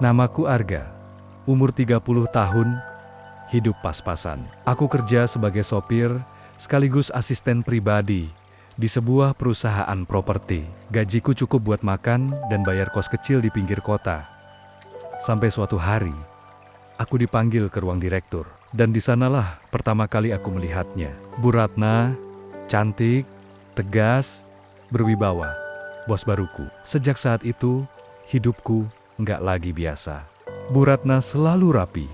Namaku Arga, umur 30 tahun, hidup pas-pasan. Aku kerja sebagai sopir sekaligus asisten pribadi di sebuah perusahaan properti. Gajiku cukup buat makan dan bayar kos kecil di pinggir kota. Sampai suatu hari, aku dipanggil ke ruang direktur. Dan di sanalah pertama kali aku melihatnya. Bu Ratna, cantik, tegas, berwibawa, bos baruku. Sejak saat itu, hidupku nggak lagi biasa. Bu Ratna selalu rapi,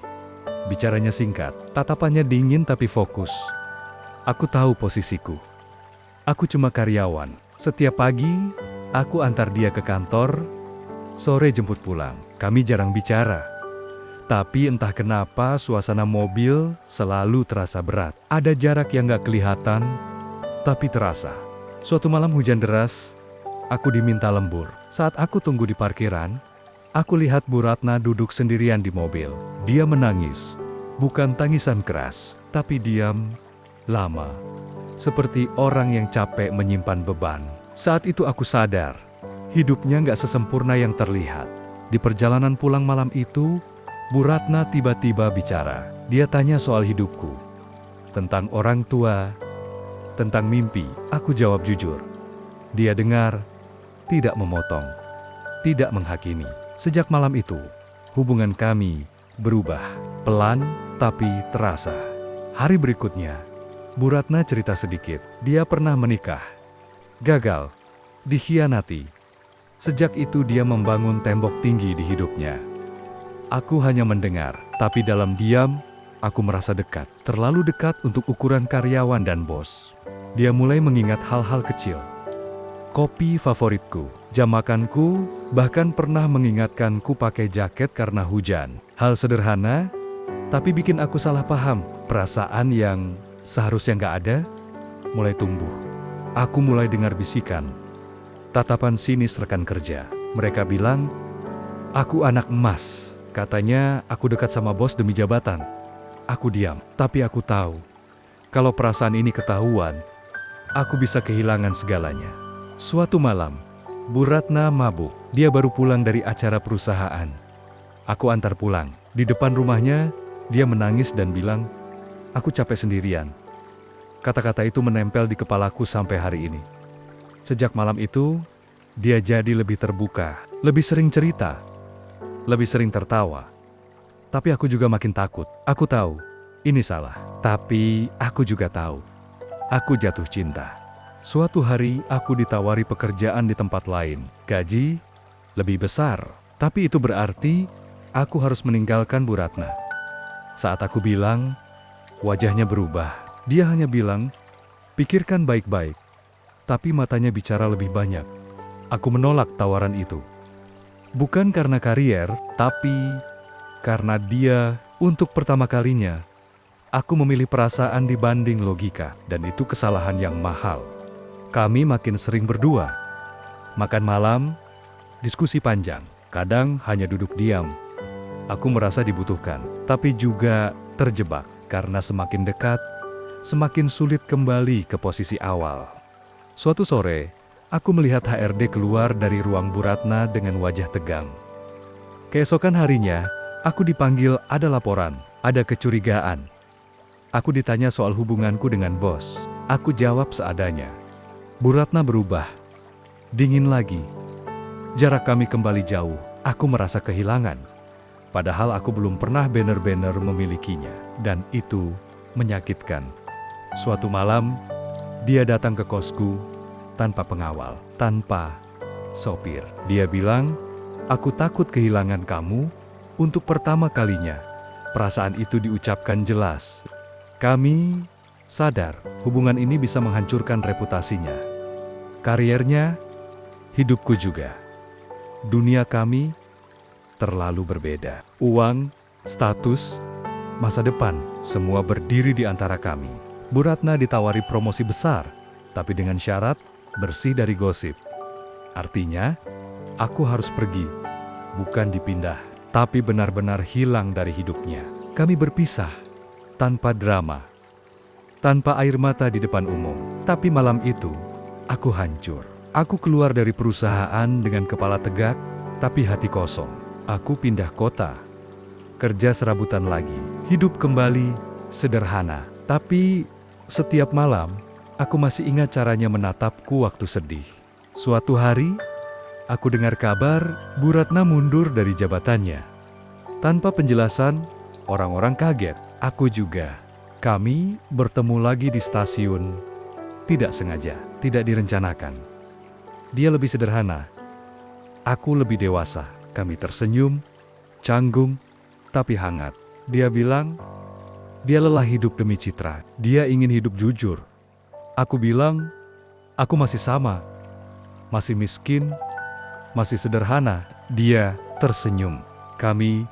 bicaranya singkat, tatapannya dingin tapi fokus. Aku tahu posisiku. Aku cuma karyawan. Setiap pagi, aku antar dia ke kantor, sore jemput pulang. Kami jarang bicara. Tapi entah kenapa suasana mobil selalu terasa berat. Ada jarak yang gak kelihatan, tapi terasa. Suatu malam hujan deras, aku diminta lembur. Saat aku tunggu di parkiran, aku lihat Bu Ratna duduk sendirian di mobil. Dia menangis, bukan tangisan keras, tapi diam, lama. Seperti orang yang capek menyimpan beban. Saat itu aku sadar, hidupnya gak sesempurna yang terlihat. Di perjalanan pulang malam itu, Bu Ratna tiba-tiba bicara. Dia tanya soal hidupku, tentang orang tua, tentang mimpi. Aku jawab jujur. Dia dengar, tidak memotong, tidak menghakimi. Sejak malam itu, hubungan kami berubah, pelan tapi terasa. Hari berikutnya, Bu Ratna cerita sedikit. Dia pernah menikah, gagal, dikhianati. Sejak itu dia membangun tembok tinggi di hidupnya. Aku hanya mendengar, tapi dalam diam, aku merasa dekat. Terlalu dekat untuk ukuran karyawan dan bos. Dia mulai mengingat hal-hal kecil. Kopi favoritku, jam makanku, bahkan pernah mengingatkanku pakai jaket karena hujan. Hal sederhana, tapi bikin aku salah paham. Perasaan yang seharusnya nggak ada, mulai tumbuh. Aku mulai dengar bisikan. Tatapan sinis rekan kerja. Mereka bilang, aku anak emas. Katanya aku dekat sama bos demi jabatan. Aku diam, tapi aku tahu, kalau perasaan ini ketahuan, aku bisa kehilangan segalanya. Suatu malam, Bu Ratna mabuk. Dia baru pulang dari acara perusahaan. Aku antar pulang. Di depan rumahnya, dia menangis dan bilang, aku capek sendirian. Kata-kata itu menempel di kepalaku sampai hari ini. Sejak malam itu, dia jadi lebih terbuka, lebih sering cerita, lebih sering tertawa. Tapi aku juga makin takut. Aku tahu, ini salah. Tapi aku juga tahu, aku jatuh cinta. Suatu hari aku ditawari pekerjaan di tempat lain. Gaji lebih besar. Tapi itu berarti aku harus meninggalkan Bu Ratna. Saat aku bilang, wajahnya berubah. Dia hanya bilang, pikirkan baik-baik. Tapi matanya bicara lebih banyak. Aku menolak tawaran itu. Bukan karena karier, tapi karena dia, untuk pertama kalinya, aku memilih perasaan dibanding logika, dan itu kesalahan yang mahal. Kami makin sering berdua, makan malam, diskusi panjang, kadang hanya duduk diam. Aku merasa dibutuhkan, tapi juga terjebak, karena semakin dekat, semakin sulit kembali ke posisi awal. Suatu sore, aku melihat HRD keluar dari ruang Bu Ratna dengan wajah tegang. Keesokan harinya, aku dipanggil, ada laporan, ada kecurigaan. Aku ditanya soal hubunganku dengan bos. Aku jawab seadanya. Bu Ratna berubah, dingin lagi. Jarak kami kembali jauh. Aku merasa kehilangan. Padahal aku belum pernah benar-benar memilikinya. Dan itu menyakitkan. Suatu malam, dia datang ke kosku tanpa pengawal, tanpa sopir. Dia bilang, aku takut kehilangan kamu. Untuk pertama kalinya, perasaan itu diucapkan jelas. Kami sadar hubungan ini bisa menghancurkan reputasinya, kariernya, hidupku juga. Dunia kami terlalu berbeda. Uang, status, masa depan, semua berdiri di antara kami. Bu Ratna ditawari promosi besar, tapi dengan syarat bersih dari gosip. Artinya, aku harus pergi, bukan dipindah, tapi benar-benar hilang dari hidupnya. Kami berpisah, tanpa drama, tanpa air mata di depan umum. Tapi malam itu, aku hancur. Aku keluar dari perusahaan dengan kepala tegak, tapi hati kosong. Aku pindah kota, kerja serabutan lagi, hidup kembali sederhana. Tapi setiap malam, aku masih ingat caranya menatapku waktu sedih. Suatu hari, aku dengar kabar Bu Ratna mundur dari jabatannya. Tanpa penjelasan, orang-orang kaget, aku juga. Kami bertemu lagi di stasiun, tidak sengaja, tidak direncanakan. Dia lebih sederhana, aku lebih dewasa. Kami tersenyum, canggung, tapi hangat. Dia bilang, dia lelah hidup demi citra. Dia ingin hidup jujur. Aku bilang, aku masih sama. Masih miskin, masih sederhana. Dia tersenyum. Kami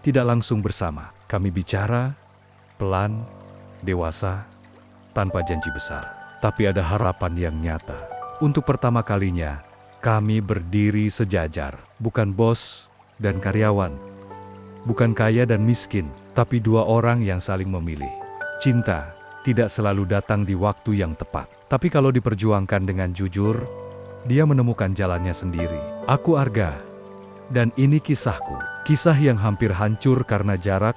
tidak langsung bersama. Kami bicara, pelan, dewasa, tanpa janji besar. Tapi ada harapan yang nyata. Untuk pertama kalinya, kami berdiri sejajar, bukan bos dan karyawan, bukan kaya dan miskin, tapi dua orang yang saling memilih. Cinta tidak selalu datang di waktu yang tepat, tapi kalau diperjuangkan dengan jujur, dia menemukan jalannya sendiri. Aku Arga, dan ini kisahku, kisah yang hampir hancur karena jarak,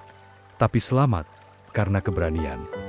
tapi selamat karena keberanian.